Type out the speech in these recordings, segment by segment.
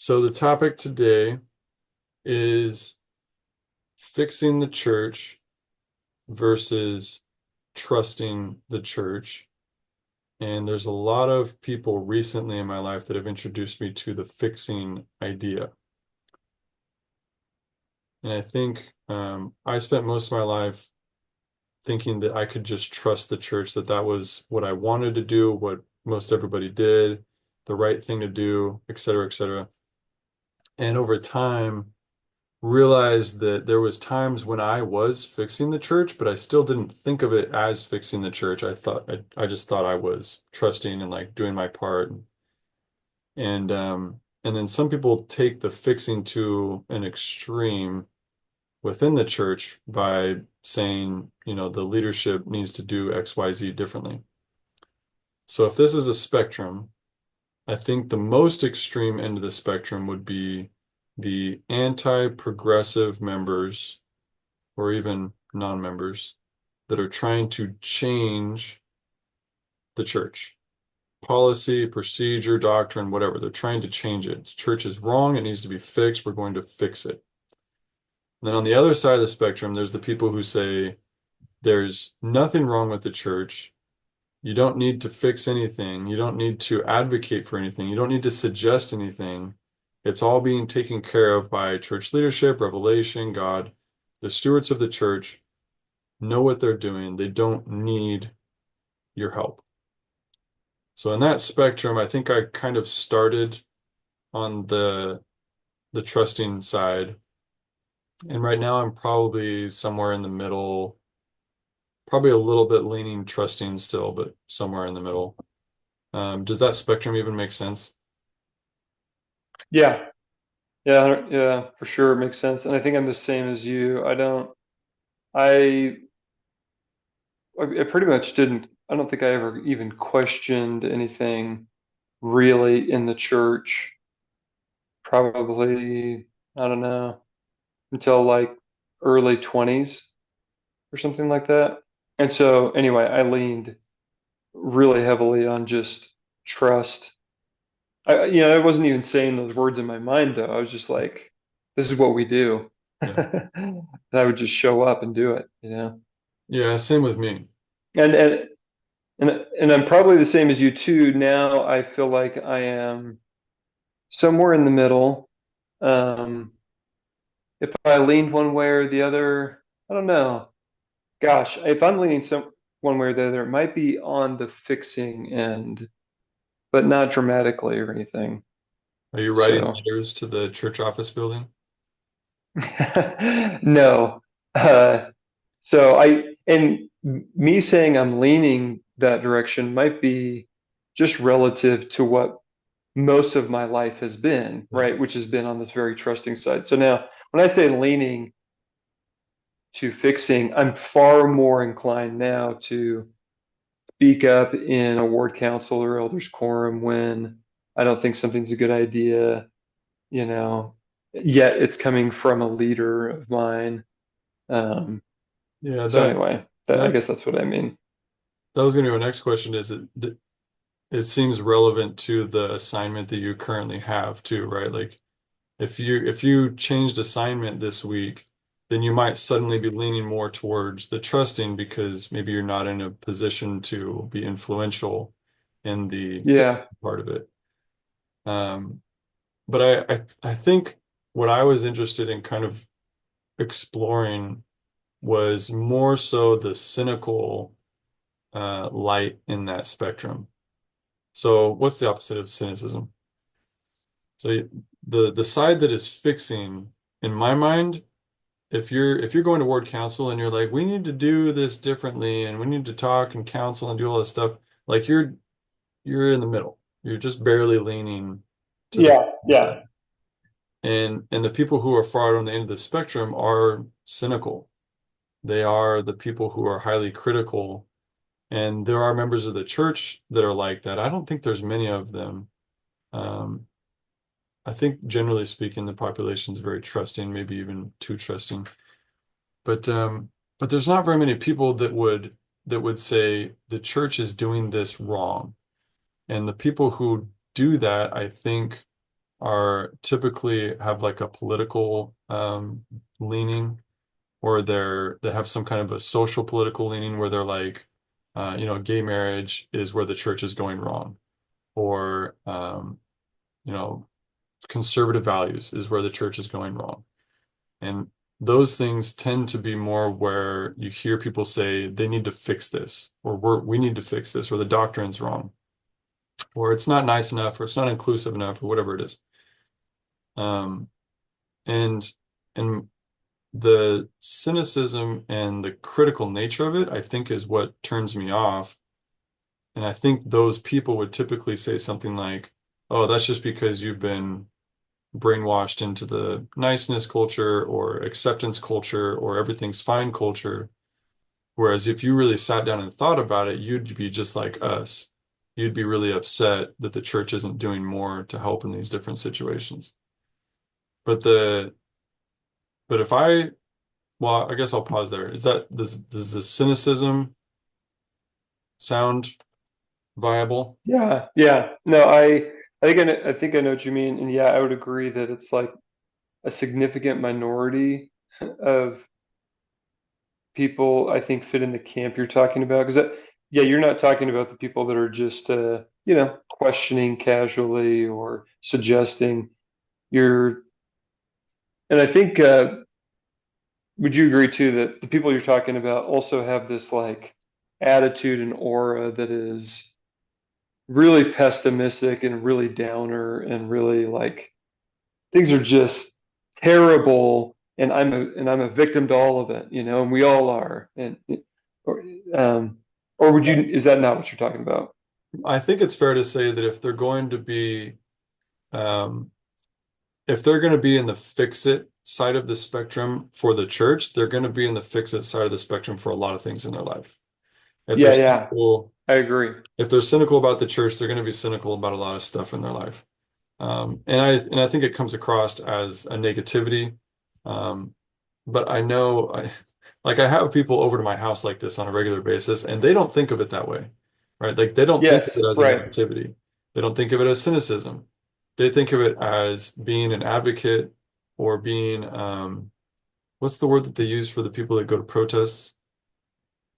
So the topic today is fixing the church versus trusting the church. And there's a lot of people recently in my life that have introduced me to the fixing idea. And I think I spent most of my life thinking that I could just trust the church, that that was what I wanted to do, what most everybody did, the right thing to do, et cetera, et cetera. And over time, realized that there was times when I was fixing the church, but I still didn't think of it as fixing the church. I just thought I was trusting and like doing my part. And then some people take the fixing to an extreme within the church by saying, the leadership needs to do XYZ differently. So if this is a spectrum, I think the most extreme end of the spectrum would be the anti-progressive members or even non-members that are trying to change the church. Policy, procedure, doctrine, whatever. They're trying to change it. Church is wrong. It needs to be fixed. We're going to fix it. And then on the other side of the spectrum, there's the people who say there's nothing wrong with the church. You don't need to fix anything. You don't need to advocate for anything. You don't need to suggest anything. It's all being taken care of by church leadership, revelation, God. The stewards of the church know what they're doing. They don't need your help. So in that spectrum, I think I kind of started on the trusting side. And right now I'm probably somewhere in the middle, probably a little bit leaning trusting still, but somewhere in the middle. Does that spectrum even make sense? Yeah, yeah, for sure. It makes sense. And I think I'm the same as you. I, I pretty much I don't think I ever even questioned anything really in the church, probably, I don't know, until like early 20s or something like that. And so, anyway, I leaned really heavily on just trust. I wasn't even saying those words in my mind though. I was just like, this is what we do. Yeah. And I would just show up and do it. Yeah, same with me. And and and I'm probably the same as you too. Now I feel like I am somewhere in the middle. Um, if I leaned one way or the other, I don't know. Gosh, if I'm leaning some one way or the other, it might be on the fixing end, but not dramatically or anything. Are you writing So letters to the church office building? no. Uh, and me saying I'm leaning that direction might be just relative to what most of my life has been, Yeah. right? Which has been on this very trusting side. So now, when I say leaning to fixing, I'm far more inclined now to speak up in a ward council or elders quorum when I don't think something's a good idea, you know, yet it's coming from a leader of mine. Um, Yeah, so anyway, I guess that's that's what I mean. that was going to be my next question. It seems relevant to the assignment that you currently have too, right? Like if you changed assignment this week, then you might suddenly be leaning more towards the trusting because maybe you're not in a position to be influential in the fixed Yeah, part of it. Um, but I think what I was interested in kind of exploring was more so the cynical light in that spectrum. So what's the opposite of cynicism? So the side that is fixing, in my mind, if you're going to ward council and you're like, we need to do this differently and we need to talk and counsel and do all this stuff, like you're in the middle. You're just barely leaning to the yeah, fixing yeah, side. And the people who are far out on the end of the spectrum are cynical. They are the people who are highly critical. And there are members of the church that are like that. I don't think there's many of them. Um, I think generally speaking, the population is very trusting, maybe even too trusting. But um, but there's not very many people that would say the church is doing this wrong. And the people who do that, I think, are typically have like a political leaning, or they have some kind of a social political leaning where they're like, gay marriage is where the church is going wrong, or you know, conservative values is where the church is going wrong. And those things tend to be more where you hear people say they need to fix this, or we need to fix this, or the doctrine's wrong, or it's not nice enough, or it's not inclusive enough, or whatever it is. Um, and and the cynicism and the critical nature of it, I think, is what turns me off. And I think those people would typically say something like, "Oh, that's just because you've been brainwashed into the niceness culture or acceptance culture or everything's fine culture." Whereas if you really sat down and thought about it, you'd be just like us. You'd be really upset that the church isn't doing more to help in these different situations. But the but if I well, I guess I'll pause there. Does the cynicism sound viable? Yeah, yeah. No, I think I know what you mean, and yeah, I would agree that it's like a significant minority of people I think fit in the camp you're talking about. Because yeah, you're not talking about the people that are just questioning casually or suggesting. You're, and I think would you agree too that the people you're talking about also have this like attitude and aura that is really pessimistic and really downer and really like things are just terrible and I'm a victim to all of it, and we all are. And or um or would you is that not what you're talking about? I think it's fair to say that um, if they're going to be in the fix-it side of the spectrum for the church, they're going to be in the fix-it side of the spectrum for a lot of things in their life. If they're Yeah, yeah, cynical, I agree. if they're cynical about the church, they're going to be cynical about a lot of stuff in their life. And I think it comes across as a negativity. Um, but I know like I have people over to my house like this on a regular basis, and they don't think of it that way, right? Like they don't think of Yes, it as a right. negativity. They don't think of it as cynicism. They think of it as being an advocate, or being what's the word that they use for the people that go to protests?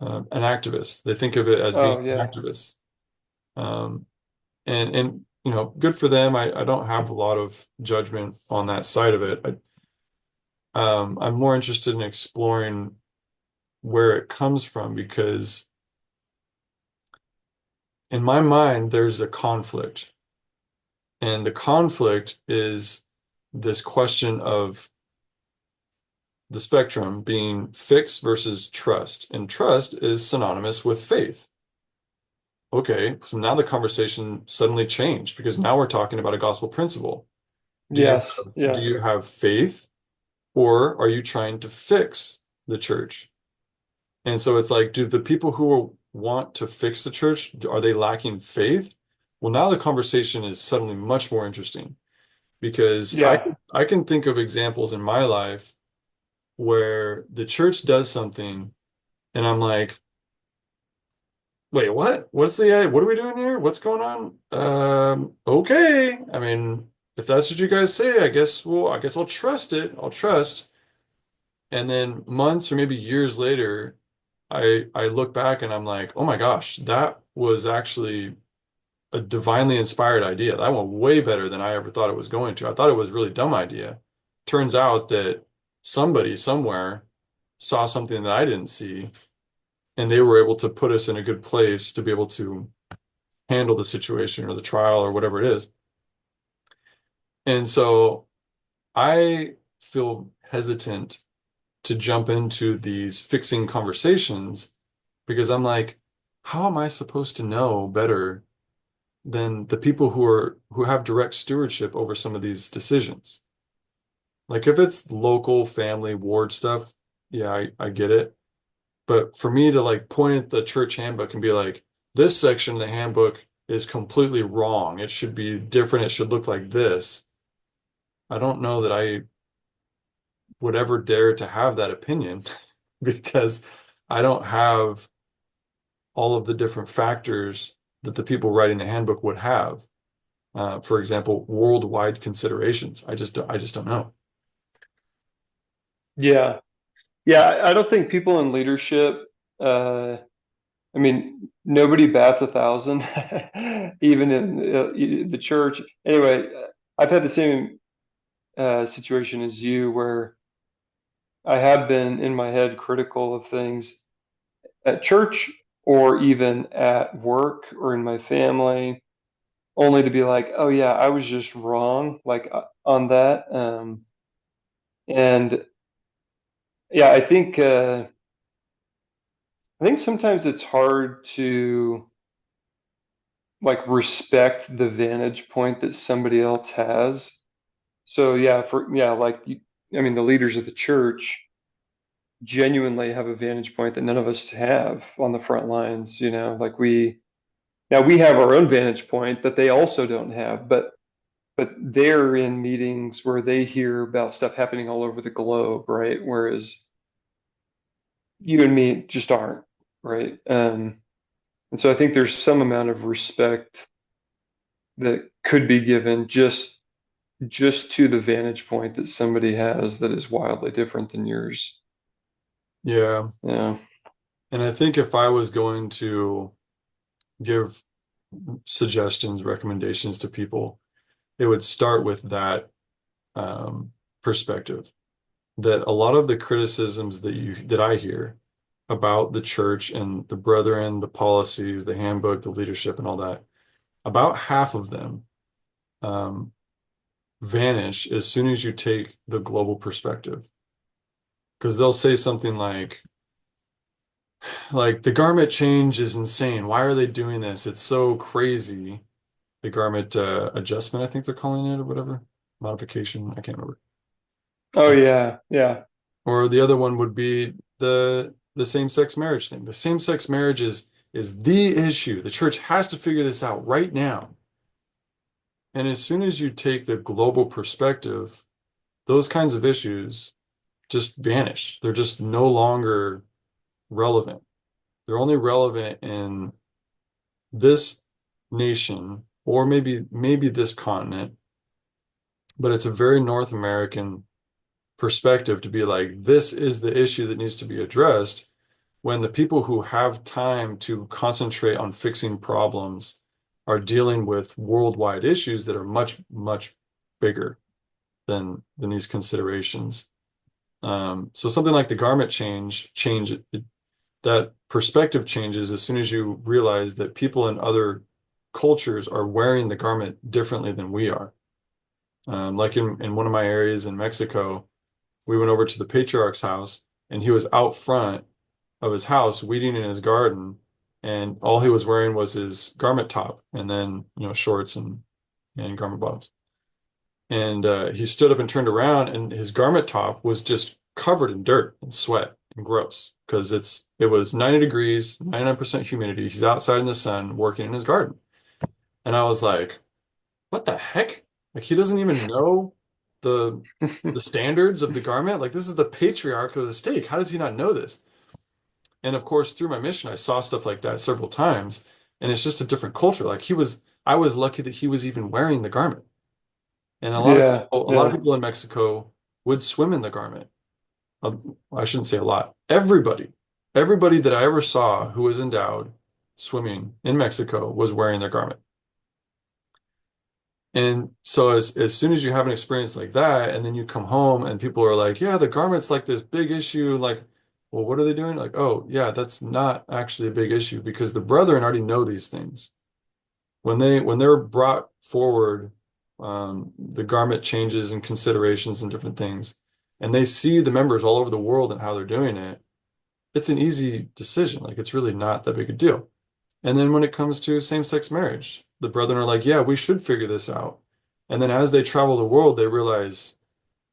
An activist. They think of it as being Oh an yeah. activist. Um, and good for them. I don't have a lot of judgment on that side of it. I'm more interested in exploring where it comes from, because in my mind there's a conflict, and the conflict is this question of the spectrum being fixed versus trust, and trust is synonymous with faith. Okay, so now the conversation suddenly changed, because now we're talking about a gospel principle. Do you Yes, do yeah. you have faith, or are you trying to fix the church? And so it's like, do the people who want to fix the church, are they lacking faith? Well, now the conversation is suddenly much more interesting, because Yeah. I can think of examples in my life where the church does something and I'm like, wait, what? What are we doing here? What's going on? Okay. I mean, if that's what you guys say, I guess I'll trust it. I'll trust. And then months or maybe years later, I look back and I'm like, oh my gosh, that was actually a divinely inspired idea. That went way better than I ever thought it was going to. I thought it was a really dumb idea. Turns out that somebody somewhere saw something that I didn't see, and they were able to put us in a good place to be able to handle the situation or the trial or whatever it is. And so I feel hesitant to jump into these fixing conversations, because I'm like, how am I supposed to know better than the people who have direct stewardship over some of these decisions? Like if it's local family ward stuff, yeah, I get it. But for me to like point at the church handbook and be like, this section of the handbook is completely wrong. It should be different. It should look like this. I don't know that I would ever dare to have that opinion because I don't have all of the different factors that the people writing the handbook would have. For example, worldwide considerations. I just don't know. Yeah. Yeah, I don't think people in leadership, uh, I mean, nobody bats 1,000, even in the church. Anyway, I've had the same situation as you, where I have been in my head critical of things at church or even at work or in my family, only to be like, oh yeah, I was just wrong, like on that. And yeah, I think sometimes it's hard to like respect the vantage point that somebody else has. So yeah, like I mean, the leaders of the church genuinely have a vantage point that none of us have on the front lines. Like we have our own vantage point that they also don't have, but they're in meetings where they hear about stuff happening all over the globe, right? Whereas you and me just aren't, right? And so I think there's some amount of respect that could be given just to the vantage point that somebody has that is wildly different than yours. Yeah. Yeah. And I think if I was going to give suggestions, recommendations to people, it would start with that perspective. That a lot of the criticisms that I hear about the church and the brethren, the policies, the handbook, the leadership, and all that, about half of them um, vanish as soon as you take the global perspective. Because they'll say something like the garment change is insane. Why are they doing this? It's so crazy. The garment adjustment, I think they're calling it, or whatever. Modification, I can't remember. Oh yeah, yeah. Or the other one would be the same-sex marriage thing. The same-sex marriage is the issue. The church has to figure this out right now. And as soon as you take the global perspective, those kinds of issues just vanish. They're just no longer relevant. They're only relevant in this nation or maybe this continent, but it's a very North American perspective to be like, this is the issue that needs to be addressed when the people who have time to concentrate on fixing problems are dealing with worldwide issues that are much, much bigger than these considerations. So something like the garment that perspective changes as soon as you realize that people in other cultures are wearing the garment differently than we are. Like in one of my areas in Mexico, we went over to the patriarch's house and he was out front of his house weeding in his garden, and all he was wearing was his garment top and then, shorts and garment bottoms. And he stood up and turned around, and his garment top was just covered in dirt and sweat and gross because it was 90 degrees, 99% humidity. He's outside in the sun working in his garden. And I was like, what the heck? Like he doesn't even know the the standards of the garment. Like this is the patriarch of the stake. How does he not know this? And of course, through my mission, I saw stuff like that several times, and it's just a different culture. I was lucky that he was even wearing the garment. And Yeah, a lot of yeah. people in Mexico would swim in the garment. I shouldn't say a lot. Everybody that I ever saw who was endowed swimming in Mexico was wearing their garment. And so as soon as you have an experience like that, and then you come home and people are like, yeah, the garment's like this big issue. Like, well, what are they doing? Like, oh, yeah, that's not actually a big issue because the brethren already know these things. When they're brought forward, the garment changes and considerations and different things, and they see the members all over the world and how they're doing it, it's an easy decision. Like, it's really not that big a deal. And then when it comes to same-sex marriage, the brethren are like, yeah, we should figure this out. And then as they travel the world, they realize,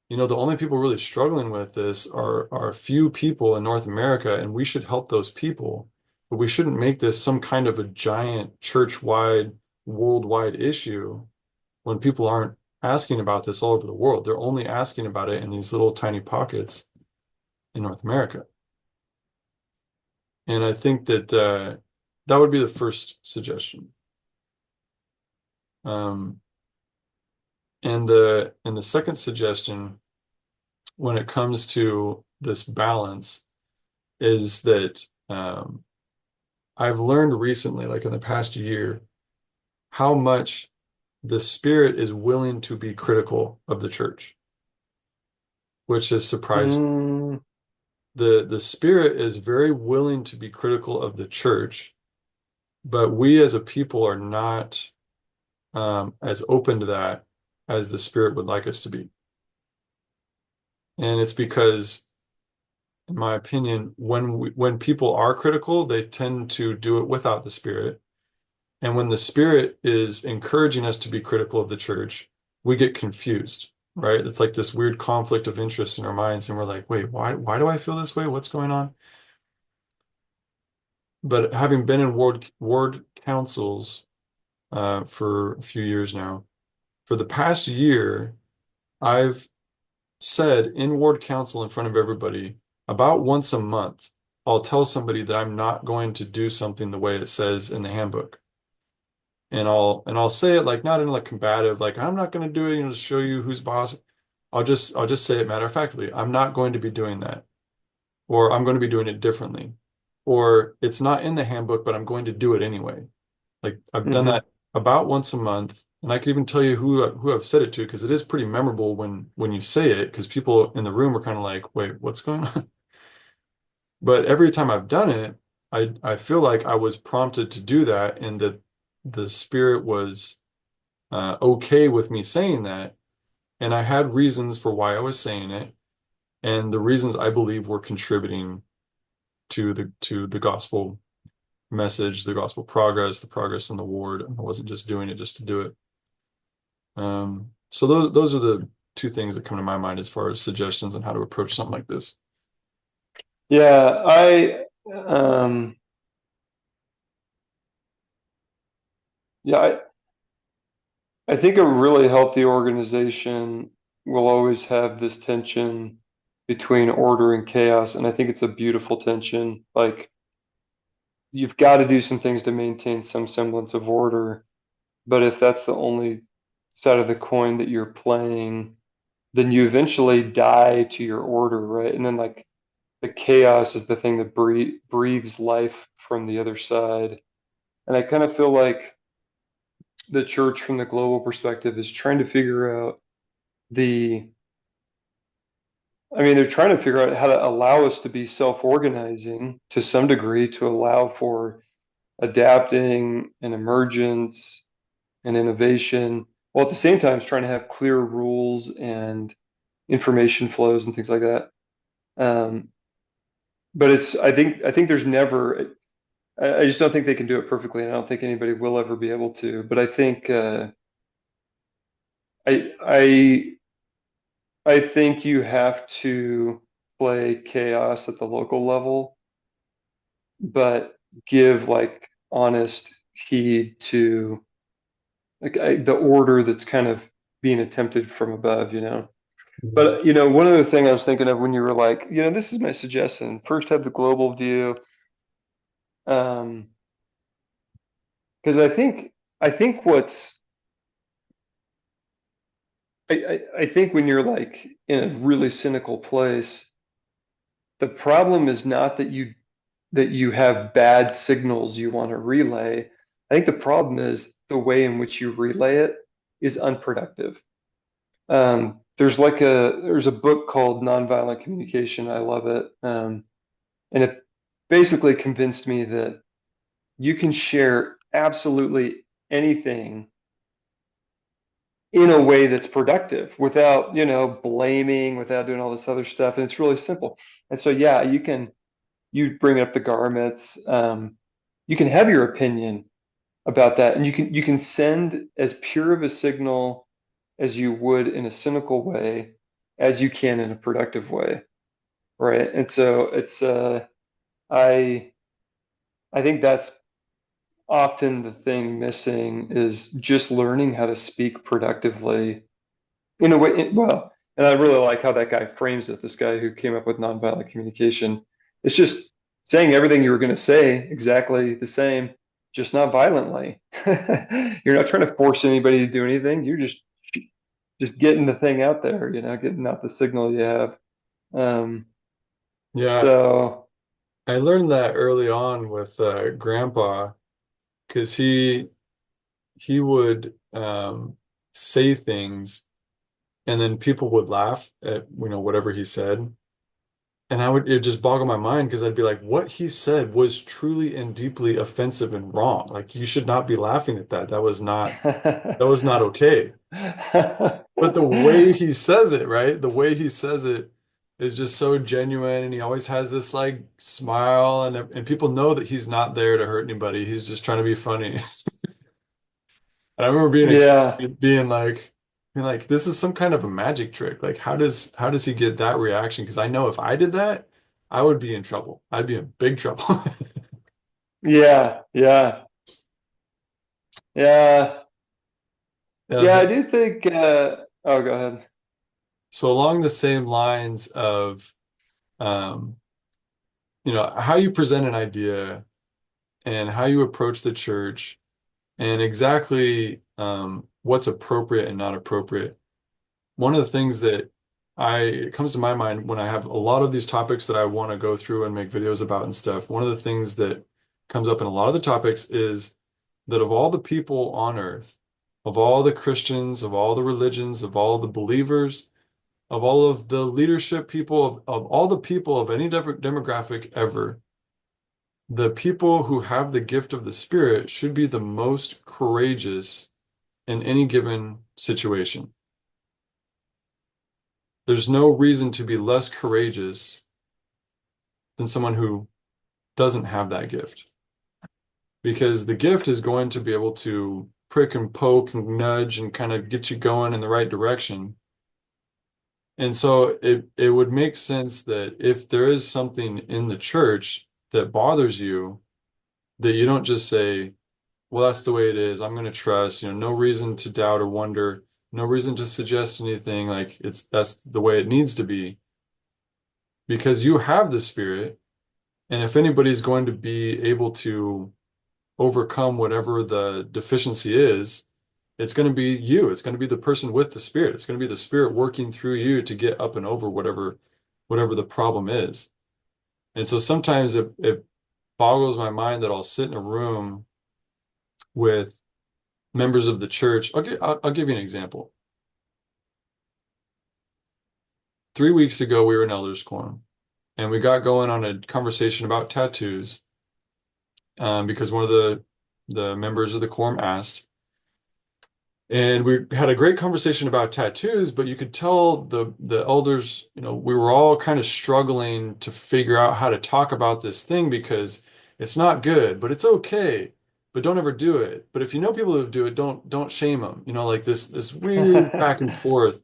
the only people really struggling with this are a few people in North America, and we should help those people. But we shouldn't make this some kind of a giant church-wide, worldwide issue when people aren't asking about this all over the world. They're only asking about it in these little tiny pockets in North America. And I think that that would be the first suggestion. And the second suggestion when it comes to this balance is that I've learned recently, like in the past year, how much the Spirit is willing to be critical of the church, which has surprised me. Mm, The Spirit is very willing to be critical of the church, but we as a people are not as open to that as the Spirit would like us to be. And it's because, in my opinion, when people are critical, they tend to do it without the Spirit. And when the Spirit is encouraging us to be critical of the church, we get confused, right? It's like this weird conflict of interest in our minds, and we're like, wait, why do I feel this way? What's going on? But having been in ward councils for a few years now, for the past year, I've said in ward council in front of everybody, about once a month, I'll tell somebody that I'm not going to do something the way it says in the handbook. And I'll say it like not in like combative, like I'm not going to do it, to show you who's boss. I'll just say it matter of factly. I'm not going to be doing that, or I'm going to be doing it differently, or it's not in the handbook, but I'm going to do it anyway. Like I've done hmm that about once a month, and I can even tell you who I've said it to because it is pretty memorable when you say it because people in the room are kind of like, wait, what's going on? But every time I've done it, I feel like I was prompted to do that, and that the spirit was okay with me saying that, and I had reasons for why I was saying it, and the reasons I believe were contributing to the gospel message, the gospel progress, the progress in the ward. I wasn't just doing it just to do it. So those are the two things that come to my mind as far as suggestions on how to approach something like this. Yeah, um, yeah, I think a really healthy organization will always have this tension between order and chaos, and I think it's a beautiful tension. Like you've got to do some things to maintain some semblance of order, but if that's the only side of the coin that you're playing, then you eventually die to your order, right? And then like the chaos is the thing that breathes life from the other side. And I kind of feel like the church from the global perspective is trying to figure out the I mean, they're trying to figure out how to allow us to be self-organizing to some degree to allow for adapting and emergence and innovation, while at the same time it's trying to have clear rules and information flows and things like that. Um, but I think there's never I just don't think they can do it perfectly, and I don't think anybody will ever be able to. But I think I I I think you have to play chaos at the local level, but give like honest heed to like the order that's kind of being attempted from above, you know. But one other thing I was thinking of when you were like, this is my suggestion. First, have the global view, um, because I think what's I think when you're like in a really cynical place, the problem is not that you have bad signals you want to relay. I think the problem is the way in which you relay it is unproductive. There's a book called Nonviolent Communication. I love it, and it basically convinced me that you can share absolutely anything in a way that's productive without blaming, without doing all this other stuff, and it's really simple. And so yeah, you bring up the garments. You can have your opinion about that, and you can send as pure of a signal as you would in a cynical way as you can in a productive way, right? And so I I think that's often the thing missing is just learning how to speak productively in a way. Well, and I really like how that guy frames it. This guy who came up with nonviolent communication. It's just saying everything you were going to say exactly the same, just not violently. You're not trying to force anybody to do anything. You're just just getting the thing out there, getting out the signal you have. Um, Yeah, so I learned that early on with Grandpa because he would say things and then people would laugh at whatever he said. And it just boggle my mind because I'd be like, what he said was truly and deeply offensive and wrong. Like you should not be laughing at that. That was not okay. But the way he says it, right? The way he says it is just so genuine, and he always has this like smile, and people know that he's not there to hurt anybody. He's just trying to be funny. And I remember being a Yeah, kid, being like, this is some kind of a magic trick. Like, how does he get that reaction? Because I know if I did that, I would be in trouble. I'd be in big trouble. yeah, yeah, Yeah, yeah. I do think. Oh, go ahead. so along the same lines of, um, how you present an idea and how you approach the church and exactly what's appropriate and not appropriate. One of the things that it comes to my mind when I have a lot of these topics that I want to go through and make videos about and stuff. One of the things that comes up in a lot of the topics is that of all the people on earth, of all the Christians, of all the religions, of all the believers, of all of the leadership people, of all the people of any different demographic ever, the people who have the gift of the Spirit should be the most courageous in any given situation. There's no reason to be less courageous than someone who doesn't have that gift because the gift is going to be able to prick and poke and nudge and kind of get you going in the right direction. And so it would make sense that if there is something in the church that bothers you, that you don't just say, well, that's the way it is. I'm going to trust, no reason to doubt or wonder, no reason to suggest anything. Like that's the way it needs to be because you have the Spirit. And if anybody's going to be able to overcome whatever the deficiency is, it's going to be you. It's going to be the person with the Spirit. It's going to be the Spirit working through you to get up and over whatever the problem is. And so sometimes it boggles my mind that I'll sit in a room with members of the church. I'll give you an example. 3 weeks ago, we were in Elders Quorum, and we got going on a conversation about tattoos because one of the members of the quorum asked. And we had a great conversation about tattoos, but you could tell the elders, we were all kind of struggling to figure out how to talk about this thing because it's not good, but it's okay. But don't ever do it. But if you know people who do it, don't shame them. Like this weird back and forth.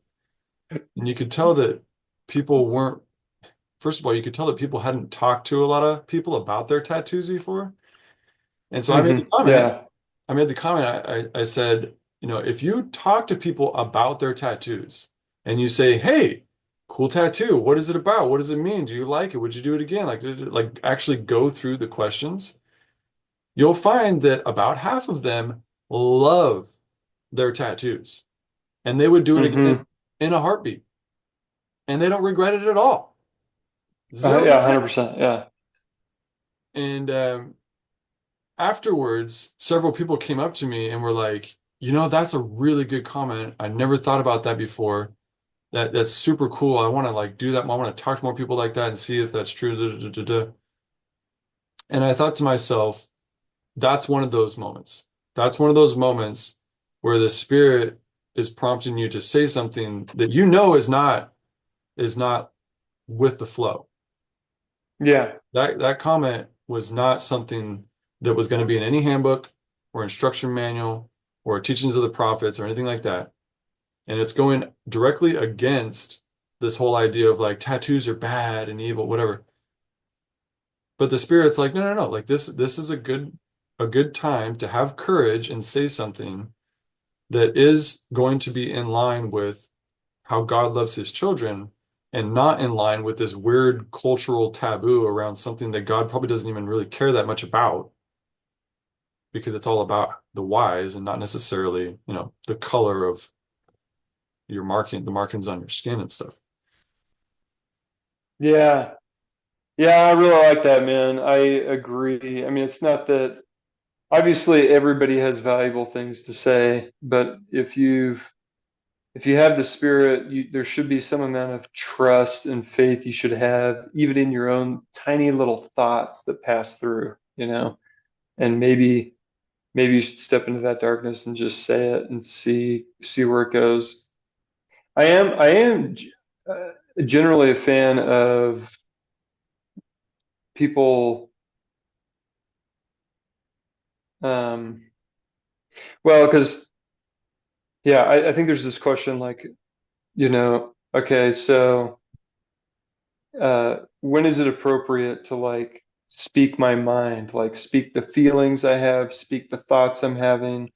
And you could tell that people weren't, first of all, you could tell that people hadn't talked to a lot of people about their tattoos before. And so Yeah. I made the comment, I said, if you talk to people about their tattoos and you say, hey, cool tattoo, what is it about? What does it mean? Do you like it? Would you do it again? Like actually go through the questions, you'll find that about half of them love their tattoos and they would do it again hmm in a heartbeat and they don't regret it at all. Zero Yeah, regrets. 100%. Yeah. And afterwards, several people came up to me and were like, that's a really good comment. I never thought about that before. That's super cool. I want to like do that. I want to talk to more people like that and see if that's true. Da, da, da, da, da. And I thought to myself, that's one of those moments. That's one of those moments where the Spirit is prompting you to say something that is not with the flow. Yeah. That comment was not something that was going to be in any handbook or instruction manual or teachings of the prophets or anything like that. And it's going directly against this whole idea of like tattoos are bad and evil, whatever. But the Spirit's like, no, no, no. Like this is a good time to have courage and say something that is going to be in line with how God loves his children and not in line with this weird cultural taboo around something that God probably doesn't even really care that much about because it's all about the whys and not necessarily, the color of your marking, the markings on your skin and stuff. Yeah. Yeah, I really like that, man. I agree. I mean, it's not that obviously everybody has valuable things to say, but if you have the spirit, there should be some amount of trust and faith you should have, even in your own tiny little thoughts that pass through, you know. And maybe you should step into that darkness and just say it and see where it goes. I am generally a fan of people. Um, well, because yeah, I think there's this question like, okay, so when is it appropriate to like speak my mind, like speak the feelings I have, speak the thoughts I'm having,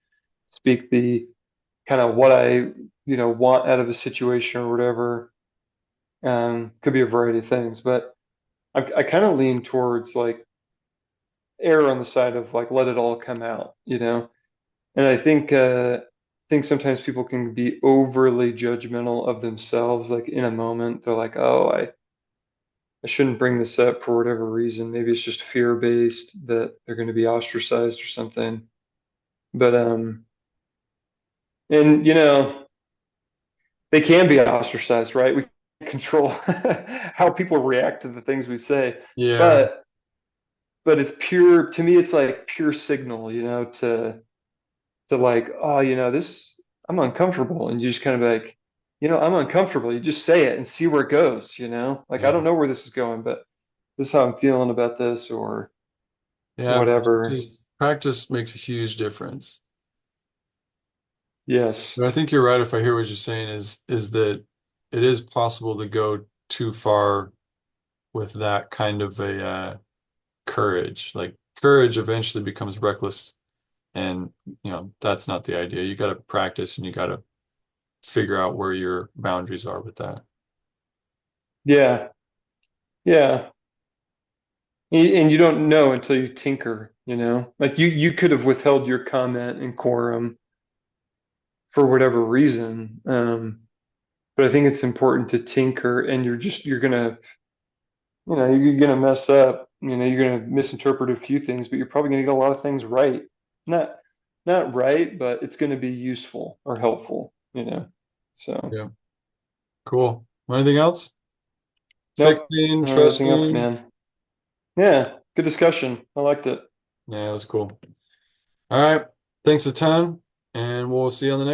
speak the kind of what I, want out of a situation or whatever. Could be a variety of things, but I kind of lean towards like err on the side of like let it all come out, you know. And I think sometimes people can be overly judgmental of themselves, like in a moment. They're like, oh, I shouldn't bring this up for whatever reason. Maybe it's just fear-based that they're going to be ostracized or something. But and they can be ostracized, right? We control how people react to the things we say. Yeah. But it's pure to me, it's like pure signal, to like, oh, this I'm uncomfortable. And you just kind of like, I'm uncomfortable. You just say it and see where it goes, Like I Yeah. don't know where this is going, but this is how I'm feeling about this or Yeah. whatever. Practice makes a huge difference. Yes. But I think you're right if I hear what you're saying is that it is possible to go too far with that kind of a courage. Like courage eventually becomes reckless, and that's not the idea. You got to practice and you got to figure out where your boundaries are with that. Yeah. Yeah. And you don't know until you tinker, Like you could have withheld your comment in quorum for whatever reason. But I think it's important to tinker and you're gonna mess up. You're gonna misinterpret a few things, but you're probably gonna get a lot of things right. Not not right, but it's gonna be useful or helpful. So Yeah. Cool. Anything else? nope, Fixing, nothing else, trusting. man. Yeah, good discussion. I liked it. Yeah, it was cool. All right. Thanks a ton, and we'll see you on the next one.